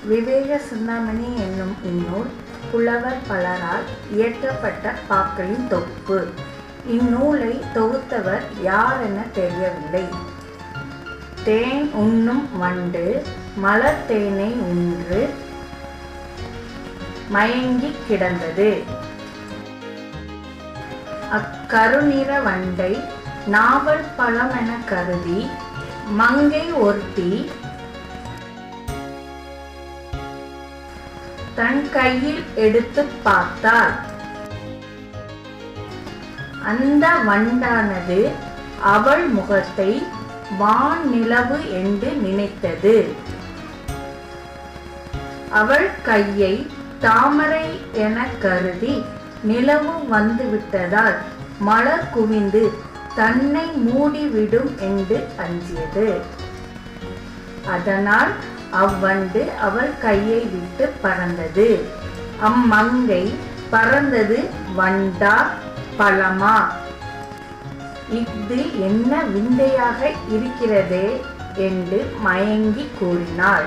விவேக சிந்தாமணி என்னும் இந்நூல் புலவர் பலரால் இயற்றப்பட்ட பாக்களின் தொகுப்பு. இந்நூலை தொகுத்தவர் யார் என தெரியவில்லை. தேன் உண்ணும் வண்டு மலர் தேனை உன்று மயங்கி கிடந்தது. அக்கருநிற வண்டை நாவல் பழம் என கருதி மங்கை ஒருத்தி தன் கையில் எடுத்து பார்த்தாள். அந்த வண்டானது அவள் முகத்தை வான் நிலவு என்று நினைத்தது. அவள் கையை தாமரை என கருதி நிலவு வந்துவிட்டதால் மலர் குவிந்து தன்னை மூடிவிடும் என்று அஞ்சியது. அதனால் அவ்வண்டு அவள் கையை விட்டு பறந்தது. அம்மங்கை பறந்தது வண்டா பழமா? இது என்ன விந்தையாக இருக்கிறதே என்று மயங்கி கூறினாள்.